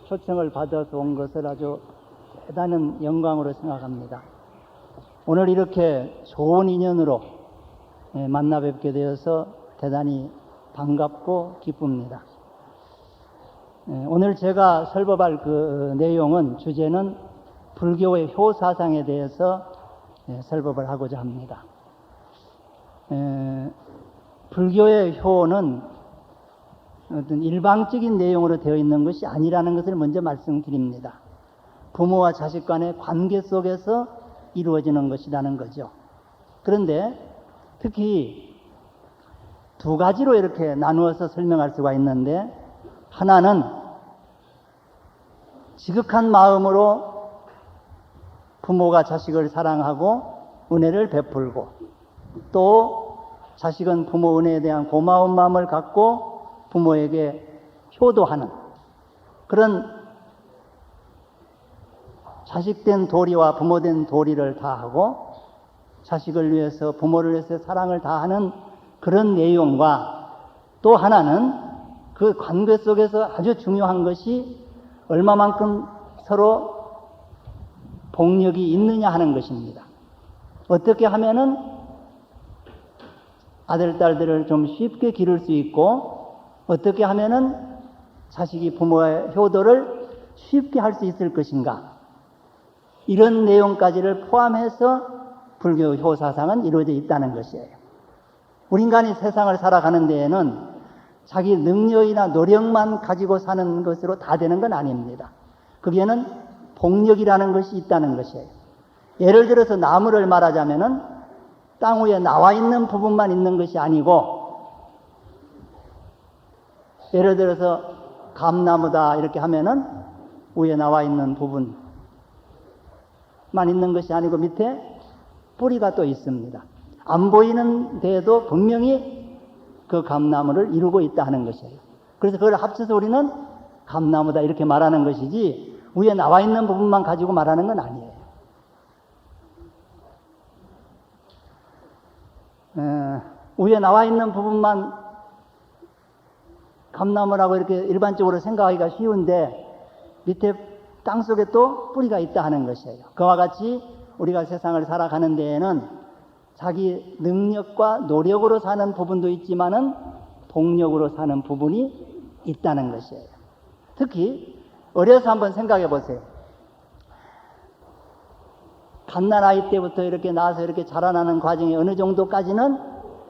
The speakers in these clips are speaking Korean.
초청을 받아서 온 것을 아주 대단한 영광으로 생각합니다. 오늘 이렇게 좋은 인연으로 만나 뵙게 되어서 대단히 반갑고 기쁩니다. 오늘 제가 설법할 그 내용은, 주제는 불교의 효사상에 대해서 설법을 하고자 합니다. 불교의 효는 어떤 일방적인 내용으로 되어 있는 것이 아니라는 것을 먼저 말씀드립니다. 부모와 자식 간의 관계 속에서 이루어지는 것이라는 거죠. 그런데 특히 두 가지로 이렇게 나누어서 설명할 수가 있는데, 하나는 지극한 마음으로 부모가 자식을 사랑하고 은혜를 베풀고, 또 자식은 부모 은혜에 대한 고마운 마음을 갖고 부모에게 효도하는 그런 자식된 도리와 부모된 도리를 다하고 자식을 위해서, 부모를 위해서 사랑을 다하는 그런 내용과, 또 하나는 그 관계 속에서 아주 중요한 것이 얼마만큼 서로 복력이 있느냐 하는 것입니다. 어떻게 하면은 아들, 딸들을 좀 쉽게 기를 수 있고, 어떻게 하면은 자식이 부모의 효도를 쉽게 할 수 있을 것인가, 이런 내용까지를 포함해서 불교 효사상은 이루어져 있다는 것이에요. 우리 인간이 세상을 살아가는 데에는 자기 능력이나 노력만 가지고 사는 것으로 다 되는 건 아닙니다. 거기에는 복력이라는 것이 있다는 것이에요. 예를 들어서 나무를 말하자면은 땅 위에 나와 있는 부분만 있는 것이 아니고, 예를 들어서 감나무다 이렇게 하면은 위에 나와 있는 부분만 있는 것이 아니고 밑에 뿌리가 또 있습니다. 안 보이는 데에도 분명히 그 감나무를 이루고 있다 하는 것이에요. 그래서 그걸 합쳐서 우리는 감나무다 이렇게 말하는 것이지, 위에 나와 있는 부분만 가지고 말하는 건 아니에요. 위에 나와 있는 부분만 감나무라고 이렇게 일반적으로 생각하기가 쉬운데, 밑에 땅속에 또 뿌리가 있다 하는 것이에요. 그와 같이 우리가 세상을 살아가는 데에는 자기 능력과 노력으로 사는 부분도 있지만은 복력으로 사는 부분이 있다는 것이에요. 특히 어려서 한번 생각해 보세요. 갓난아이 때부터 이렇게 나와서 이렇게 자라나는 과정이 어느 정도까지는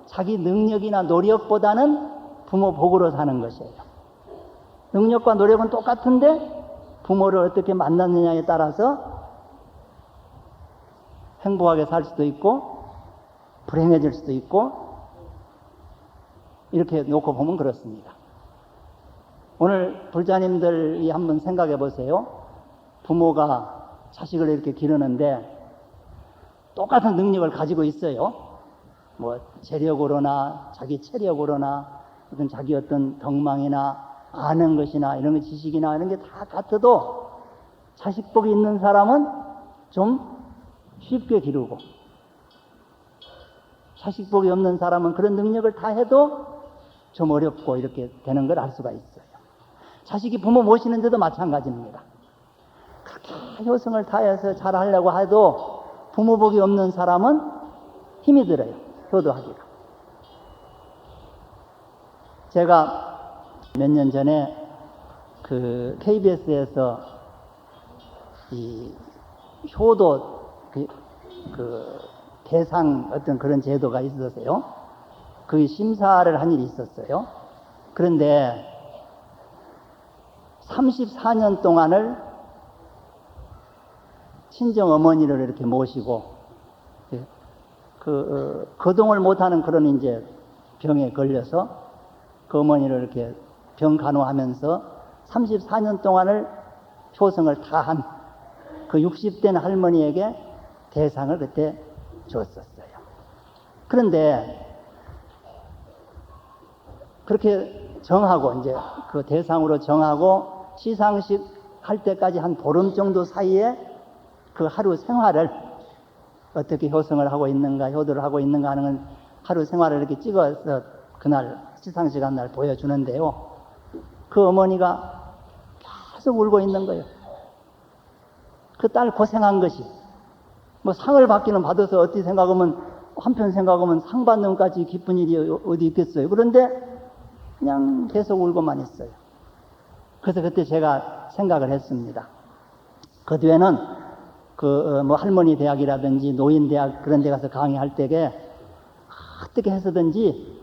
자기 능력이나 노력보다는 부모 복으로 사는 것이에요. 능력과 노력은 똑같은데 부모를 어떻게 만났느냐에 따라서 행복하게 살 수도 있고 불행해질 수도 있고, 이렇게 놓고 보면 그렇습니다. 오늘 불자님들이 한번 생각해 보세요. 부모가 자식을 이렇게 기르는데 똑같은 능력을 가지고 있어요. 뭐 재력으로나 자기 체력으로나 어떤 자기 어떤 덕망이나 아는 것이나 이런 지식이나 이런 게 다 같아도 자식복이 있는 사람은 좀 쉽게 기르고, 자식복이 없는 사람은 그런 능력을 다 해도 좀 어렵고 이렇게 되는 걸 알 수가 있어요. 자식이 부모 모시는데도 마찬가지입니다. 그렇게 효성을 다해서 잘하려고 해도 부모복이 없는 사람은 힘이 들어요. 효도하기가. 제가 몇 년 전에 그 KBS에서 이 효도 그 대상 어떤 그런 제도가 있었어요. 그 심사를 한 일이 있었어요. 그런데 34년 동안을 친정 어머니를 이렇게 모시고 거동을 못하는 그런 이제 병에 걸려서 그 어머니를 이렇게 병 간호하면서 34년 동안을 효성을 다한 그 60된 할머니에게 대상을 그때 줬었어요. 그런데 그렇게 정하고 이제 그 대상으로 정하고 시상식 할 때까지 한 보름 정도 사이에 그 하루 생활을 어떻게 효성을 하고 있는가, 효도를 하고 있는가 하는 하루 생활을 이렇게 찍어서 그날 시상식 한 날 보여주는데요. 그 어머니가 계속 울고 있는 거예요. 그 딸 고생한 것이. 뭐 상을 받기는 받아서 어떻게 생각하면, 한편 생각하면 상 받는 것까지 기쁜 일이 어디 있겠어요. 그런데 그냥 계속 울고만 있어요. 그래서 그때 제가 생각을 했습니다. 그 뒤에는 뭐 할머니 대학이라든지 노인 대학 그런 데 가서 강의할 때에 어떻게 해서든지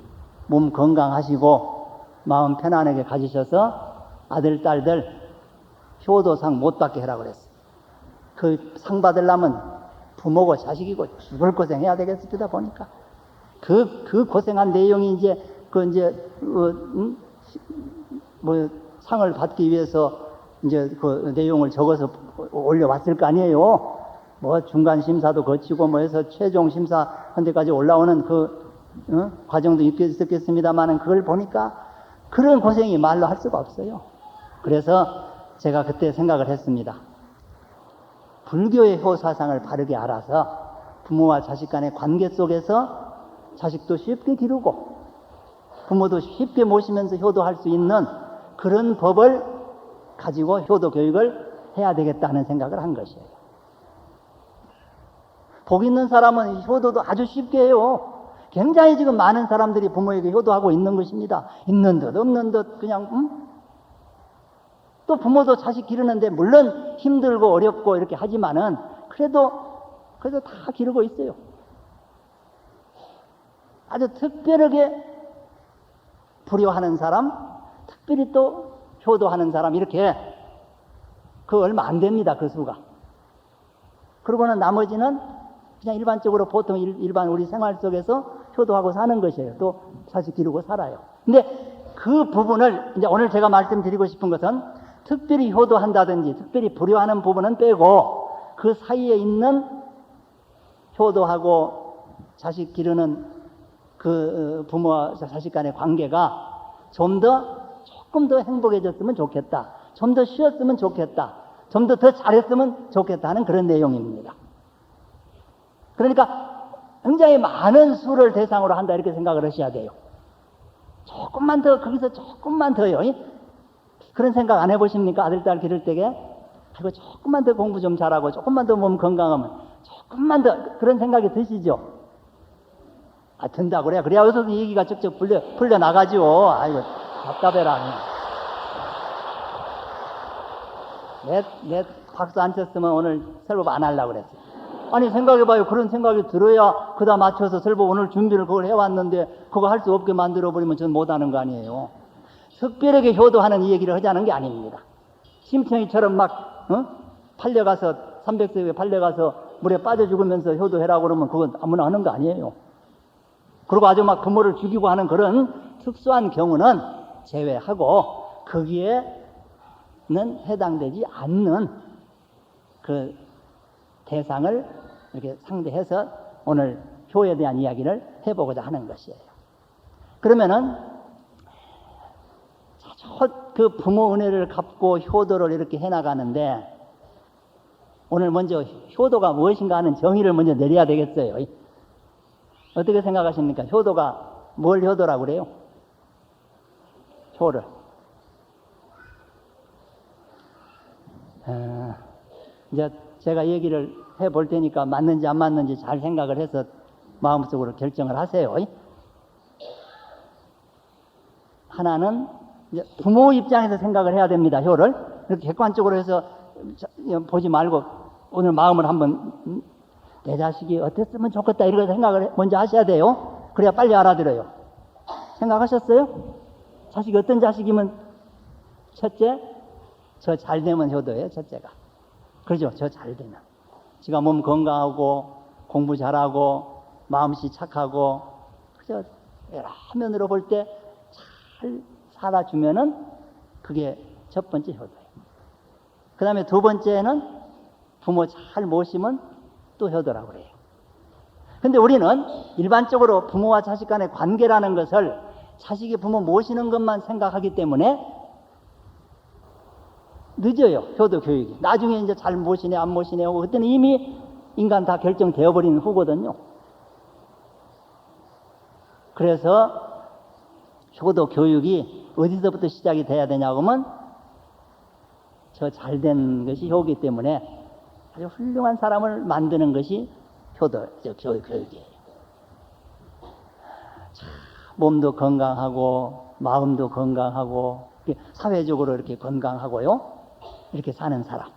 몸 건강하시고 마음 편안하게 가지셔서 아들, 딸들 효도상 못 받게 하라고 그랬어요. 그 상 받으려면 부모고 자식이고 죽을 고생해야 되겠습니다, 보니까. 그 고생한 내용이 뭐 상을 받기 위해서 이제 그 내용을 적어서 올려왔을 거 아니에요. 뭐 중간 심사도 거치고 뭐 해서 최종 심사 한 데까지 올라오는 과정도 있었겠습니다만은 그걸 보니까 그런 고생이 말로 할 수가 없어요. 그래서 제가 그때 생각을 했습니다. 불교의 효사상을 바르게 알아서 부모와 자식 간의 관계 속에서 자식도 쉽게 기르고 부모도 쉽게 모시면서 효도할 수 있는 그런 법을 가지고 효도 교육을 해야 되겠다는 생각을 한 것이에요. 복 있는 사람은 효도도 아주 쉽게 해요. 굉장히 지금 많은 사람들이 부모에게 효도하고 있는 것입니다. 있는 듯 없는 듯 그냥 또 부모도 자식 기르는데 물론 힘들고 어렵고 이렇게 하지만은 그래도 다 기르고 있어요. 아주 특별하게 불효하는 사람, 특별히 또 효도하는 사람 이렇게 얼마 안 됩니다. 그 수가. 그러고는 나머지는 그냥 일반적으로 보통 일반 우리 생활 속에서 효도하고 사는 것이에요. 또 자식 기르고 살아요. 근데 그 부분을 이제 오늘 제가 말씀드리고 싶은 것은 특별히 효도한다든지 특별히 불효하는 부분은 빼고 그 사이에 있는 효도하고 자식 기르는 그 부모와 자식 간의 관계가 조금 더 행복해졌으면 좋겠다. 좀 더 쉬었으면 좋겠다. 좀 더 잘했으면 좋겠다 하는 그런 내용입니다. 그러니까 굉장히 많은 수를 대상으로 한다 이렇게 생각을 하셔야 돼요. 조금만 더 거기서 조금만 더요. 그런 생각 안 해보십니까? 아들, 딸 기를 때에 아이고 조금만 더 공부 좀 잘하고 조금만 더 몸 건강하면 조금만 더 그런 생각이 드시죠? 든다고 그래야 여기서 얘기가 쭉쭉 풀려 나가죠. 아이고 답답해라. 내 박수 안 쳤으면 오늘 설법 안 하려고 그랬어요. 아니 생각해봐요. 그런 생각이 들어야 그다 맞춰서 설법 오늘 준비를 그걸 해왔는데 그거 할 수 없게 만들어버리면 전 못하는 거 아니에요. 특별하게 효도하는 이 얘기를 하자는 게 아닙니다. 심청이처럼 막 팔려가서 300세에 팔려가서 물에 빠져 죽으면서 효도해라고 그러면 그건 아무나 하는 거 아니에요. 그리고 아주 막 부모를 죽이고 하는 그런 특수한 경우는 제외하고 거기에는 해당되지 않는 그 대상을 이렇게 상대해서 오늘 효에 대한 이야기를 해보고자 하는 것이에요. 그러면은 그 부모 은혜를 갚고 효도를 이렇게 해나가는데 오늘 먼저 효도가 무엇인가 하는 정의를 먼저 내려야 되겠어요. 어떻게 생각하십니까? 효도가 뭘 효도라고 그래요? 효를. 이제 제가 얘기를 해볼 테니까 맞는지 안 맞는지 잘 생각을 해서 마음속으로 결정을 하세요. 하나는 이제 부모 입장에서 생각을 해야 됩니다. 효를. 이렇게 객관적으로 해서 보지 말고 오늘 마음을 한번 내 자식이 어땠으면 좋겠다 이런 생각을 먼저 하셔야 돼요. 그래야 빨리 알아들어요. 생각하셨어요? 자식이 어떤 자식이면 첫째, 저 잘 되면 효도예요. 첫째가. 그렇죠. 저 잘 되면. 지가 몸 건강하고 공부 잘하고 마음씨 착하고 그저 여러 면으로 볼 때 잘 살아주면은 그게 첫 번째 효도예요. 그 다음에 두 번째는 부모 잘 모시면 또 효도라고 그래요. 근데 우리는 일반적으로 부모와 자식 간의 관계라는 것을 자식이 부모 모시는 것만 생각하기 때문에 늦어요. 효도 교육이. 나중에 이제 잘 모시네 안 모시네 하고 그때는 이미 인간 다 결정되어 버리는 후거든요. 그래서 효도 교육이 어디서부터 시작이 돼야 되냐고 하면 갖춰 잘된 것이 효기 때문에 아주 훌륭한 사람을 만드는 것이 교육이에요. 몸도 건강하고 마음도 건강하고 사회적으로 이렇게 건강하고요. 이렇게 사는 사람.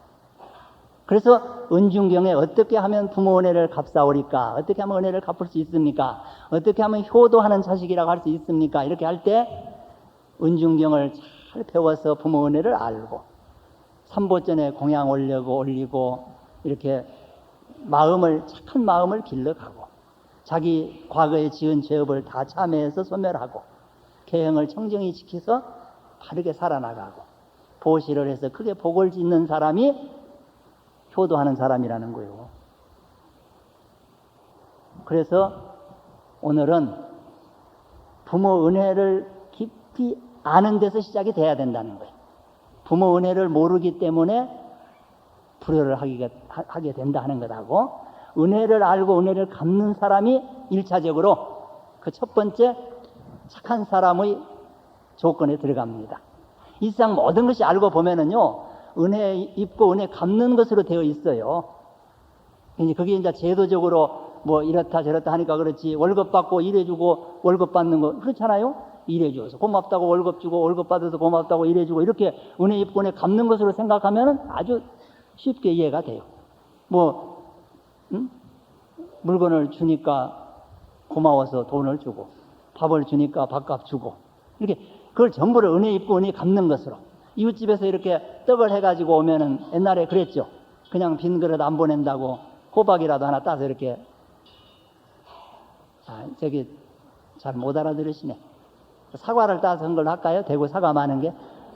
그래서 은중경에 어떻게 하면 부모 은혜를 갚사오리까? 어떻게 하면 은혜를 갚을 수 있습니까? 어떻게 하면 효도하는 자식이라고 할 수 있습니까? 이렇게 할 때 은중경을 잘 배워서 부모 은혜를 알고 삼보전에 공양 올리고 이렇게 착한 마음을 길러가고 자기 과거에 지은 죄업을 다 참회해서 소멸하고 계행을 청정히 지켜서 바르게 살아나가고 보시를 해서 크게 복을 짓는 사람이 효도하는 사람이라는 거예요. 그래서 오늘은 부모 은혜를 깊이 아는 데서 시작이 돼야 된다는 거예요. 부모 은혜를 모르기 때문에 불효를 하게 된다 하는 것하고, 은혜를 알고 은혜를 갚는 사람이 1차적으로 그 첫 번째 착한 사람의 조건에 들어갑니다. 이 세상 모든 것이 알고 보면은요, 은혜 입고 은혜 갚는 것으로 되어 있어요. 그게 이제 제도적으로 뭐 이렇다 저렇다 하니까 그렇지, 월급 받고 일해주고 월급 받는 거 그렇잖아요. 일해줘서 고맙다고 월급 주고 월급 받아서 고맙다고 일해주고 이렇게 은혜 입고 은혜 갚는 것으로 생각하면은 아주 쉽게 이해가 돼요. 물건을 주니까 고마워서 돈을 주고 밥을 주니까 밥값 주고 이렇게 그걸 전부를 은혜 입고 은혜 갚는 것으로. 이웃집에서 이렇게 떡을 해가지고 오면은 옛날에 그랬죠. 그냥 빈 그릇 안 보낸다고 호박이라도 하나 따서 이렇게. 저기 잘 못 알아들으시네. 사과를 따서 한 걸로 할까요? 대구 사과 많은 게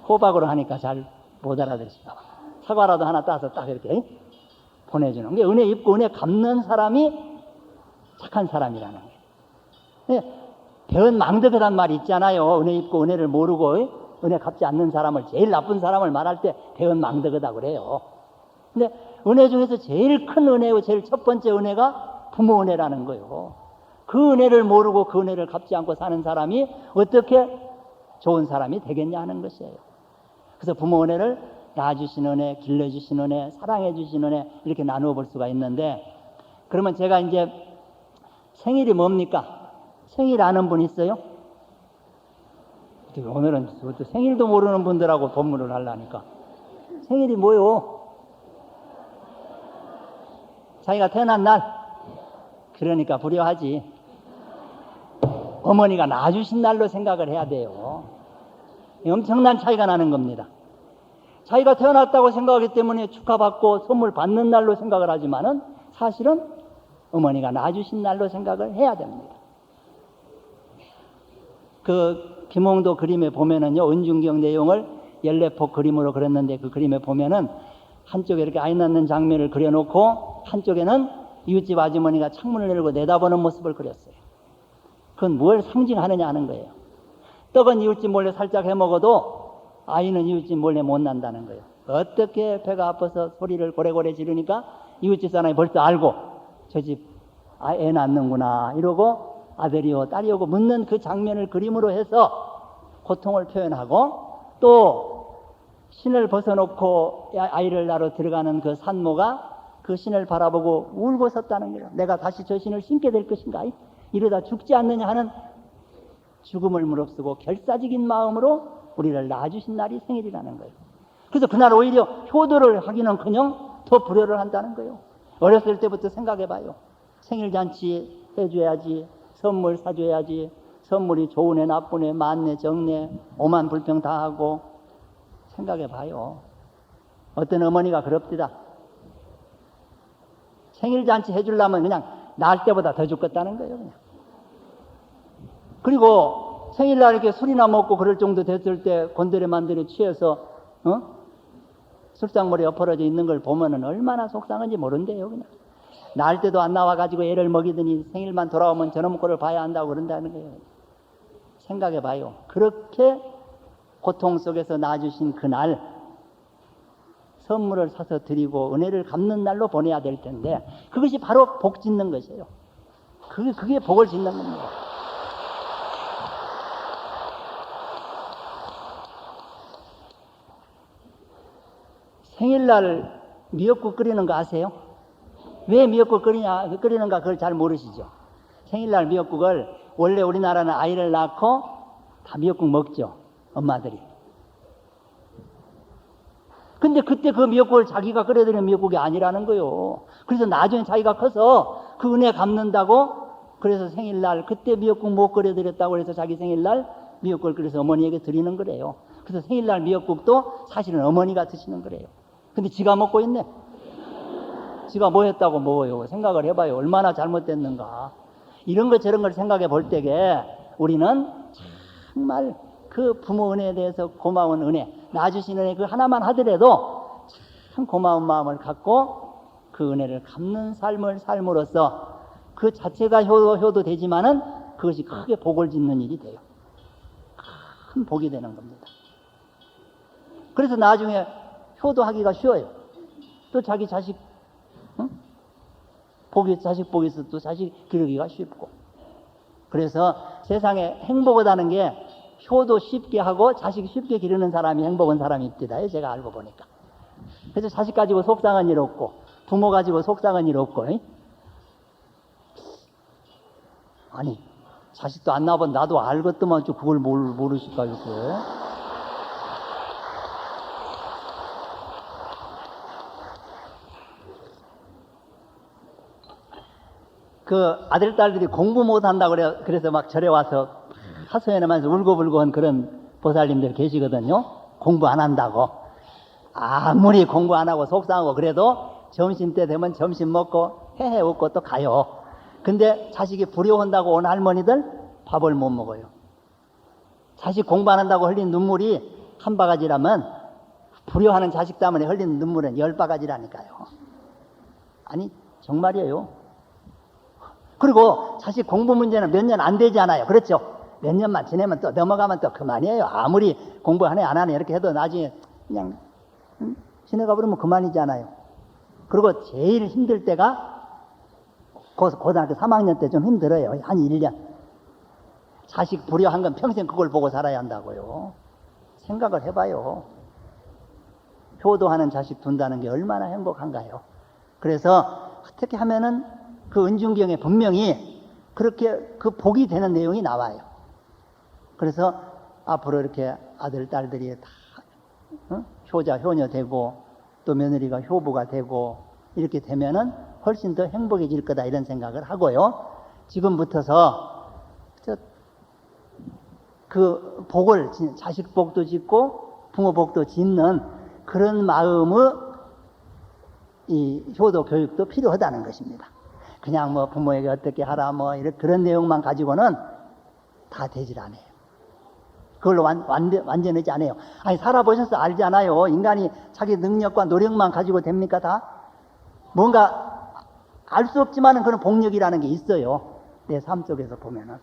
호박으로 하니까 잘 못 알아들으실까 봐. 사과라도 하나 따서 딱 이렇게 보내주는 게 은혜 입고 은혜 갚는 사람이 착한 사람이라는 거예요. 배은 망덕이란 말이 있잖아요. 은혜 입고 은혜를 모르고 은혜 갚지 않는 사람을, 제일 나쁜 사람을 말할 때 배은 망덕이다 그래요. 근데 은혜 중에서 제일 큰 은혜고 제일 첫 번째 은혜가 부모 은혜라는 거예요. 그 은혜를 모르고 그 은혜를 갚지 않고 사는 사람이 어떻게 좋은 사람이 되겠냐 하는 것이에요. 그래서 부모 은혜를 낳아주신 은혜, 길러주신 은혜, 사랑해주신 은혜 이렇게 나누어 볼 수가 있는데, 그러면 제가 이제 생일이 뭡니까? 생일 아는 분 있어요? 오늘은 생일도 모르는 분들하고 법문을 하려니까. 생일이 뭐요? 자기가 태어난 날? 그러니까 불효하지. 어머니가 낳아주신 날로 생각을 해야 돼요. 엄청난 차이가 나는 겁니다. 자기가 태어났다고 생각하기 때문에 축하받고 선물 받는 날로 생각을 하지만은 사실은 어머니가 낳아주신 날로 생각을 해야 됩니다. 그 김홍도 그림에 보면은요, 은중경 내용을 14폭 그림으로 그렸는데 그 그림에 보면은 한쪽에 이렇게 아이 낳는 장면을 그려놓고 한쪽에는 이웃집 아주머니가 창문을 열고 내다보는 모습을 그렸어요. 그건 뭘 상징하느냐 하는 거예요. 떡은 이웃집 몰래 살짝 해먹어도 아이는 이웃집 몰래 못 난다는 거예요. 어떻게 배가 아파서 소리를 고래고래 지르니까 이웃집 사람이 벌써 알고 저 집 애 낳는구나 이러고 아들이요 딸이요 묻는 그 장면을 그림으로 해서 고통을 표현하고, 또 신을 벗어놓고 아이를 낳으러 들어가는 그 산모가 그 신을 바라보고 울고 섰다는 거예요. 내가 다시 저 신을 신게 될 것인가? 이러다 죽지 않느냐 하는 죽음을 무릅쓰고 결사적인 마음으로 우리를 낳아주신 날이 생일이라는 거예요. 그래서 그날 오히려 효도를 하기는커녕 더 불효를 한다는 거예요. 어렸을 때부터 생각해봐요. 생일잔치 해줘야지, 선물 사줘야지, 선물이 좋은 애 나쁜 애 많네 적네 오만 불평 다 하고. 생각해봐요. 어떤 어머니가 그럽디다. 생일잔치 해주려면 그냥 낳을 때보다 더 죽겠다는 거예요. 그냥. 그리고 생일날 이렇게 술이나 먹고 그럴 정도 됐을 때 곤드레 만드레 취해서 술상머리에 엎어져 있는 걸 보면은 얼마나 속상한지 모른대요. 그냥 낳을 때도 안 나와가지고 애를 먹이더니 생일만 돌아오면 저놈 꼴을 봐야 한다고 그런다는 거예요. 생각해봐요. 그렇게 고통 속에서 낳아주신 그날 선물을 사서 드리고 은혜를 갚는 날로 보내야 될 텐데, 그것이 바로 복 짓는 것이에요. 그게 복을 짓는 겁니다. 생일날 미역국 끓이는 거 아세요? 왜 미역국 끓이는가 그걸 잘 모르시죠? 생일날 미역국을 원래 우리나라는 아이를 낳고 다 미역국 먹죠. 엄마들이. 근데 그때 그 미역국을 자기가 끓여드리는 미역국이 아니라는 거요. 그래서 나중에 자기가 커서 그 은혜 갚는다고 그래서 생일날 그때 미역국 못 끓여드렸다고 해서 자기 생일날 미역국을 끓여서 어머니에게 드리는 거래요. 그래서 생일날 미역국도 사실은 어머니가 드시는 거래요. 근데 지가 먹고 있네. 지가 뭐 했다고 먹어요. 생각을 해봐요. 얼마나 잘못됐는가. 이런 것 저런 걸 생각해 볼 때에 우리는 정말 그 부모 은혜에 대해서 고마운 은혜, 낳아주신 은혜 그 하나만 하더라도 참 고마운 마음을 갖고 그 은혜를 갚는 삶을 삶으로써 그 자체가 효도 되지만은 그것이 크게 복을 짓는 일이 돼요. 큰 복이 되는 겁니다. 그래서 나중에 효도하기가 쉬워요. 또 자기 자식, 자식 복이 있어 또 자식 기르기가 쉽고. 그래서 세상에 행복하다는 게 효도 쉽게 하고 자식 쉽게 기르는 사람이 행복한 사람입니다. 제가 알고 보니까. 그래서 자식 가지고 속상한 일 없고, 부모 가지고 속상한 일 없고. 아니, 자식도 안 낳아본 나도 알겠더만 그걸 모르실까, 이렇게. 그 아들, 딸들이 공부 못한다고 그래서 막 절에 와서 하소연하면서 울고불고 한 그런 보살님들 계시거든요. 공부 안 한다고. 아무리 공부 안 하고 속상하고 그래도 점심때 되면 점심 먹고 헤헤 웃고 또 가요. 근데 자식이 불효한다고 온 할머니들 밥을 못 먹어요. 자식 공부 안 한다고 흘린 눈물이 한 바가지라면 불효하는 자식 때문에 흘리는 눈물은 10바가지라니까요. 아니 정말이에요. 그리고 자식 공부 문제는 몇 년 안 되잖아요. 그렇죠? 몇 년만 지내면 또 넘어가면 또 그만이에요. 아무리 공부 안 하네 이렇게 해도 나중에 그냥 지내가 버리면 그만이잖아요. 그리고 제일 힘들 때가 고등학교 3학년 때 좀 힘들어요. 한 1년. 자식 불효한 건 평생 그걸 보고 살아야 한다고요. 생각을 해봐요. 효도하는 자식 둔다는 게 얼마나 행복한가요. 그래서 어떻게 하면은 그 은중경에 분명히 그렇게 그 복이 되는 내용이 나와요. 그래서 앞으로 이렇게 아들, 딸들이 다 효자, 효녀 되고 또 며느리가 효부가 되고 이렇게 되면은 훨씬 더 행복해질 거다 이런 생각을 하고요. 지금부터서 그 복을 자식 복도 짓고 부모 복도 짓는 그런 마음의 이 효도 교육도 필요하다는 것입니다. 그냥 뭐 부모에게 어떻게 하라 뭐 이런 그런 내용만 가지고는 다 되질 않아요. 그걸로 완전하지 않아요. 아니 살아보셔서 알잖아요. 인간이 자기 능력과 노력만 가지고 됩니까 다? 뭔가 알 수 없지만은 그런 복력이라는 게 있어요. 내 삶 속에서 보면은.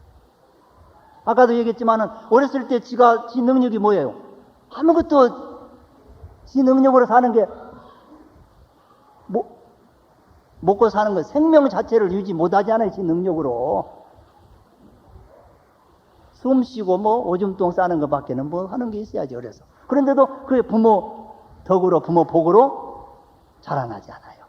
아까도 얘기했지만은 어렸을 때 지 능력이 뭐예요? 아무것도 지 능력으로 사는 게 먹고 사는 거 생명 자체를 유지 못하잖아요. 지 능력으로. 숨 쉬고 뭐 오줌똥 싸는 것밖에는 뭐 하는 게 있어야지 어려서. 그런데도 그게 부모 덕으로 부모 복으로 자라나지 않아요.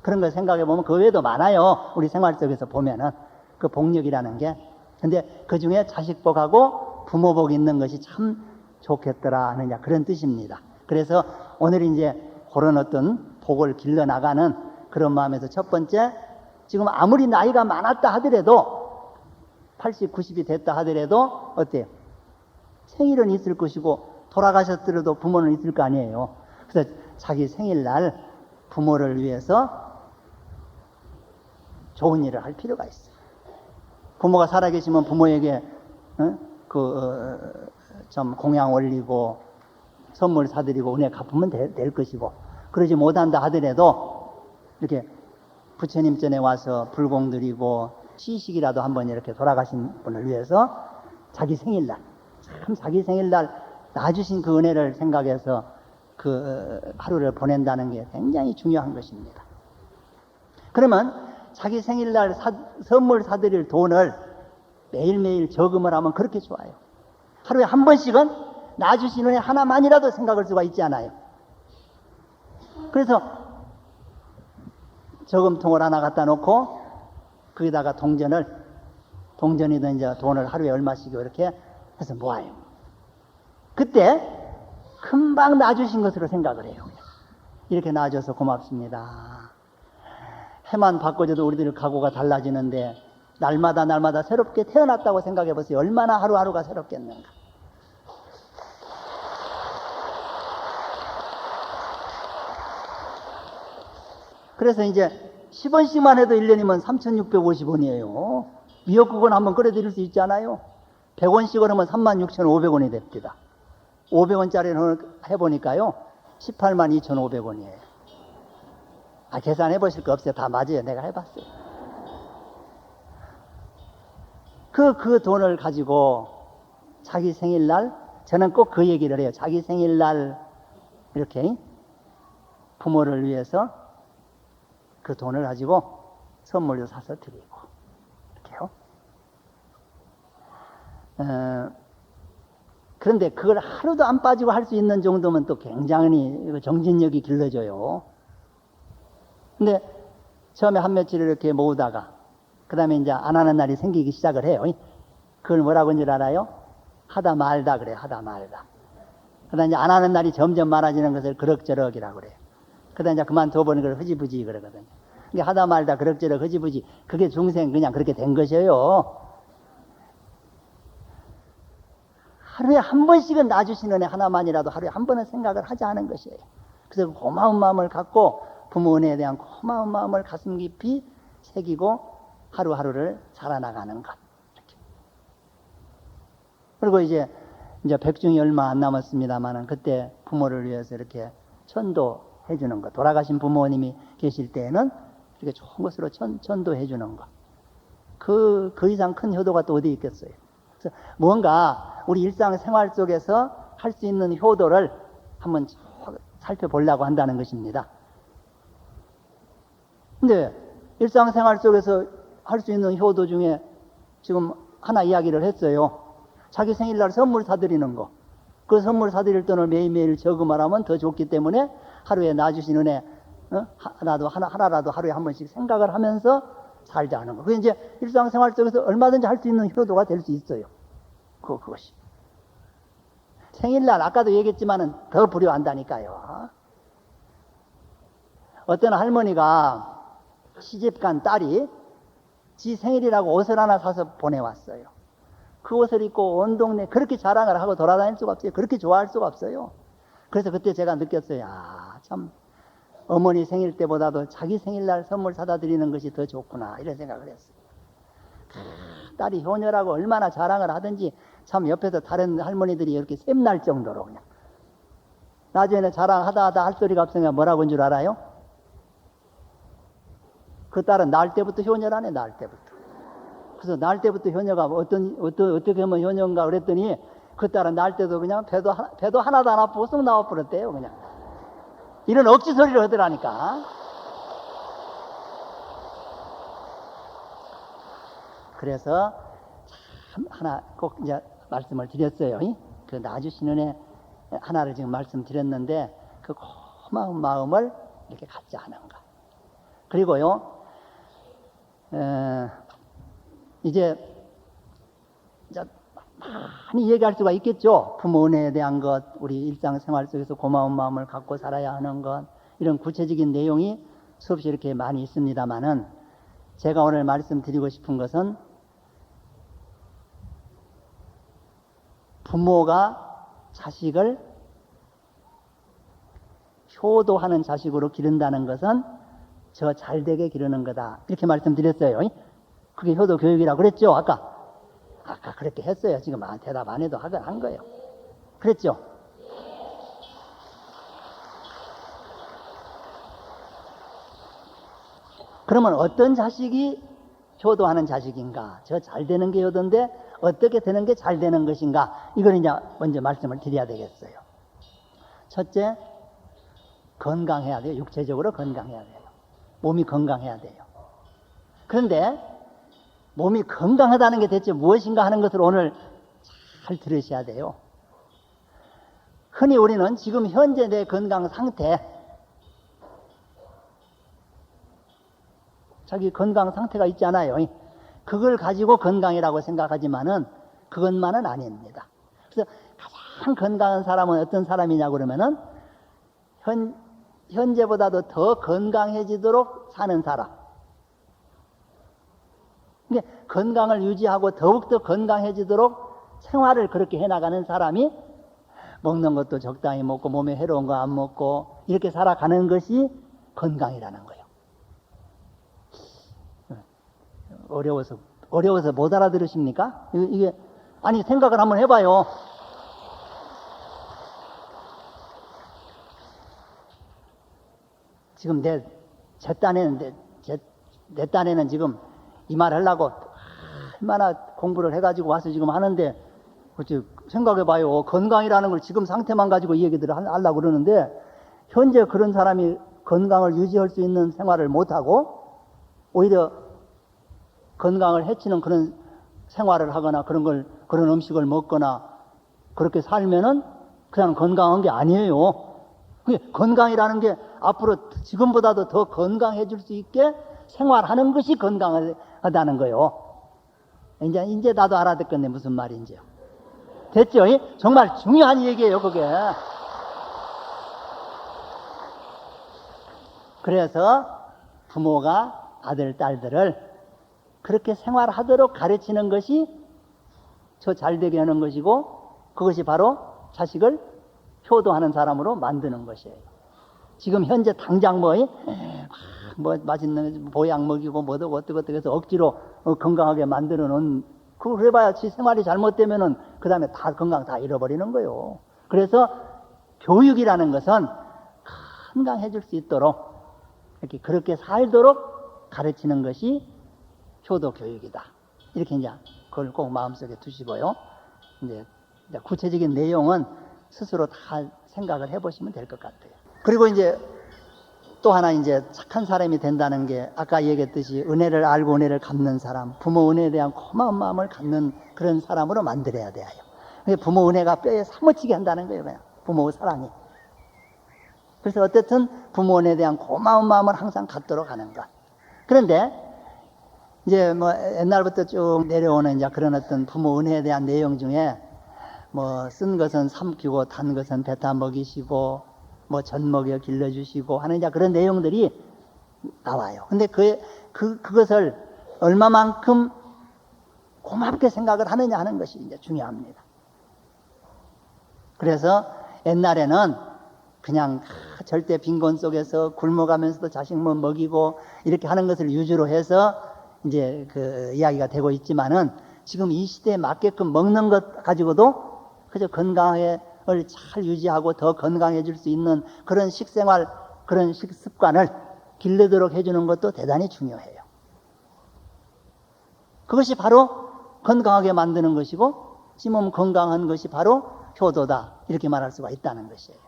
그런 걸 생각해 보면 그 외에도 많아요. 우리 생활 속에서 보면은 그 복력이라는 게. 근데 그 중에 자식 복하고 부모 복 있는 것이 참 좋겠더라 하는 그런 뜻입니다. 그래서 오늘 이제 그런 어떤 복을 길러 나가는 그런 마음에서 첫 번째, 지금 아무리 나이가 많았다 하더라도 80, 90이 됐다 하더라도 어때요? 생일은 있을 것이고 돌아가셨더라도 부모는 있을 거 아니에요. 그래서 자기 생일날 부모를 위해서 좋은 일을 할 필요가 있어요. 부모가 살아계시면 부모에게 좀 공양 올리고 선물 사드리고 은혜 갚으면 될 것이고, 그러지 못한다 하더라도 이렇게 부처님 전에 와서 불공 드리고 시식이라도 한번 이렇게 돌아가신 분을 위해서 자기 생일날, 참 자기 생일날 낳아주신 그 은혜를 생각해서 그 하루를 보낸다는 게 굉장히 중요한 것입니다. 그러면 자기 생일날 선물 사드릴 돈을 매일매일 저금을 하면 그렇게 좋아요. 하루에 한 번씩은 낳아주신 은혜 하나만이라도 생각할 수가 있지 않아요. 그래서 저금통을 하나 갖다 놓고 거기다가 동전이든 이제 돈을 하루에 얼마씩 이렇게 해서 모아요. 그때 금방 놔주신 것으로 생각을 해요. 이렇게 놔줘서 고맙습니다. 해만 바꿔줘도 우리들의 각오가 달라지는데 날마다 새롭게 태어났다고 생각해 보세요. 얼마나 하루하루가 새롭겠는가. 그래서 이제 10원씩만 해도 1년이면 3,650원이에요. 미역국은 한번 끓여드릴 수 있잖아요. 100원씩을 하면 36,500원이 됩니다. 500원짜리를 해보니까요 182,500원이에요. 계산해 보실 거 없어요. 다 맞아요. 내가 해봤어요. 그 돈을 가지고 자기 생일날, 저는 꼭 그 얘기를 해요. 자기 생일날 이렇게 부모를 위해서 그 돈을 가지고 선물도 사서 드리고 이렇게요. 그런데 그걸 하루도 안 빠지고 할 수 있는 정도면 또 굉장히 정신력이 길러져요. 근데 처음에 한 며칠 이렇게 모으다가 그 다음에 이제 안 하는 날이 생기기 시작을 해요. 그걸 뭐라고 하는 줄 알아요? 하다 말다 그래요. 하다 말다. 그 다음에 이제 안 하는 날이 점점 많아지는 것을 그럭저럭이라고 그래요. 그 다음에 이제 그만둬버리는 걸 흐지부지 그러거든요. 근데 하다 말다 그럭저럭 흐지부지, 그게 중생 그냥 그렇게 된 것이에요. 하루에 한 번씩은 놔주시는 애 하나만이라도 하루에 한 번은 생각을 하지 않은 것이에요. 그래서 고마운 마음을 갖고 부모 은혜에 대한 고마운 마음을 가슴 깊이 새기고 하루하루를 살아나가는 것. 이렇게. 그리고 이제 백중이 얼마 안 남았습니다만은 그때 부모를 위해서 이렇게 천도해 주는 것. 돌아가신 부모님이 계실 때에는 이렇게 좋은 것으로 천도해 주는 것. 그 이상 큰 효도가 또 어디 있겠어요. 그래서 뭔가 우리 일상생활 속에서 할 수 있는 효도를 한번 살펴보려고 한다는 것입니다. 근데 일상생활 속에서 할 수 있는 효도 중에 지금 하나 이야기를 했어요. 자기 생일날 선물 사드리는 거. 그 선물 사드릴 돈을 매일매일 저금하라면 더 좋기 때문에 하루에 놔주신 은혜 하나라도 하루에 한 번씩 생각을 하면서 살자는 거. 그게 이제 일상생활 속에서 얼마든지 할 수 있는 효도가 될 수 있어요. 그것이. 생일날 아까도 얘기했지만은 더 불효한다니까요. 어떤 할머니가 시집간 딸이 지 생일이라고 옷을 하나 사서 보내왔어요. 그 옷을 입고 온 동네 그렇게 자랑을 하고 돌아다닐 수가 없어요. 그렇게 좋아할 수가 없어요. 그래서 그때 제가 느꼈어요. 참 어머니 생일 때보다도 자기 생일날 선물 사다 드리는 것이 더 좋구나, 이런 생각을 했어요. 딸이 효녀라고 얼마나 자랑을 하든지 참 옆에서 다른 할머니들이 이렇게 샘날 정도로 그냥. 나중에는 자랑하다 할 소리가 없으니까 뭐라고 한 줄 알아요? 그 딸은 날 때부터 효녀라네, 날 때부터. 그래서 날 때부터 효녀가 어떻게 하면 효녀인가 그랬더니 그 딸은 날 때도 그냥 배도 하나도 안 아프고 쑥 나와 버렸대요, 그냥. 이런 억지 소리를 하더라니까. 그래서 참 하나 꼭 이제 말씀을 드렸어요. 그 놔주시는 애 하나를 지금 말씀드렸는데 그 고마운 마음을 이렇게 갖지 않은가. 그리고요, 이제 많이 얘기할 수가 있겠죠. 부모 은혜에 대한 것, 우리 일상생활 속에서 고마운 마음을 갖고 살아야 하는 것, 이런 구체적인 내용이 수없이 이렇게 많이 있습니다만은 제가 오늘 말씀드리고 싶은 것은 부모가 자식을 효도하는 자식으로 기른다는 것은 저 잘되게 기르는 거다, 이렇게 말씀드렸어요. 그게 효도 교육이라고 그랬죠. 아까 그렇게 했어요. 지금 대답 안 해도 한 거예요. 그랬죠. 그러면 어떤 자식이 효도하는 자식인가? 저 잘 되는 게 효도인데 어떻게 되는 게 잘 되는 것인가? 이걸 이제 먼저 말씀을 드려야 되겠어요. 첫째, 건강해야 돼요. 육체적으로 건강해야 돼요. 몸이 건강해야 돼요. 그런데 몸이 건강하다는 게 대체 무엇인가 하는 것을 오늘 잘 들으셔야 돼요. 흔히 우리는 지금 현재 내 건강 상태, 자기 건강 상태가 있잖아요. 그걸 가지고 건강이라고 생각하지만은 그것만은 아닙니다. 그래서 가장 건강한 사람은 어떤 사람이냐 그러면은 현재보다도 더 건강해지도록 사는 사람. 그러니까 건강을 유지하고 더욱더 건강해지도록 생활을 그렇게 해나가는 사람이 먹는 것도 적당히 먹고 몸에 해로운 거 안 먹고 이렇게 살아가는 것이 건강이라는 거예요. 어려워서 못 알아들으십니까? 이게 아니 생각을 한번 해봐요. 지금 내 딴에는 지금 이 말 하려고 얼마나 공부를 해가지고 와서 지금 하는데 생각해봐요. 건강이라는 걸 지금 상태만 가지고 이 얘기들을 하려고 그러는데 현재 그런 사람이 건강을 유지할 수 있는 생활을 못하고 오히려 건강을 해치는 그런 생활을 하거나 그런 음식을 먹거나 그렇게 살면은 그냥 건강한 게 아니에요. 건강이라는 게 앞으로 지금보다도 더 건강해질 수 있게 생활하는 것이 건강하다는 거예요. 이제 나도 알아듣겠네, 무슨 말인지요. 됐죠? 정말 중요한 얘기예요, 그게. 그래서 부모가 아들, 딸들을 그렇게 생활하도록 가르치는 것이 저 잘되게 하는 것이고 그것이 바로 자식을 효도하는 사람으로 만드는 것이에요. 지금 현재 당장 뭐 맛있는 보약 먹이고 뭐도 어떻고 해서 억지로 건강하게 만들어 놓은 그걸 해봐야 지 생활이 잘못되면은 그 다음에 다 건강 다 잃어버리는 거예요. 그래서 교육이라는 것은 건강해질 수 있도록 이렇게 그렇게 살도록 가르치는 것이 효도 교육이다. 이렇게 이제 그걸 꼭 마음속에 두시고요. 이제 구체적인 내용은 스스로 다 생각을 해보시면 될 것 같아요. 그리고 이제 또 하나 이제 착한 사람이 된다는 게 아까 얘기했듯이 은혜를 알고 은혜를 갚는 사람, 부모 은혜에 대한 고마운 마음을 갖는 그런 사람으로 만들어야 돼요. 부모 은혜가 뼈에 사무치게 한다는 거예요. 그냥 부모 사랑이. 그래서 어쨌든 부모 은혜에 대한 고마운 마음을 항상 갖도록 하는 것. 그런데 이제 뭐 옛날부터 쭉 내려오는 이제 그런 어떤 부모 은혜에 대한 내용 중에 뭐 쓴 것은 삼키고 단 것은 뱉어 먹이시고 뭐 젖 먹여 길러주시고 하는 이제 그런 내용들이 나와요. 근데 그것을 얼마만큼 고맙게 생각을 하느냐 하는 것이 이제 중요합니다. 그래서 옛날에는 그냥 절대 빈곤 속에서 굶어가면서도 자식 뭐 먹이고 이렇게 하는 것을 위주로 해서 이제 그 이야기가 되고 있지만은 지금 이 시대에 맞게끔 먹는 것 가지고도 그저 건강을 잘 유지하고 더 건강해질 수 있는 그런 식생활, 그런 식습관을 길러도록 해주는 것도 대단히 중요해요. 그것이 바로 건강하게 만드는 것이고, 찜몸 건강한 것이 바로 효도다. 이렇게 말할 수가 있다는 것이에요.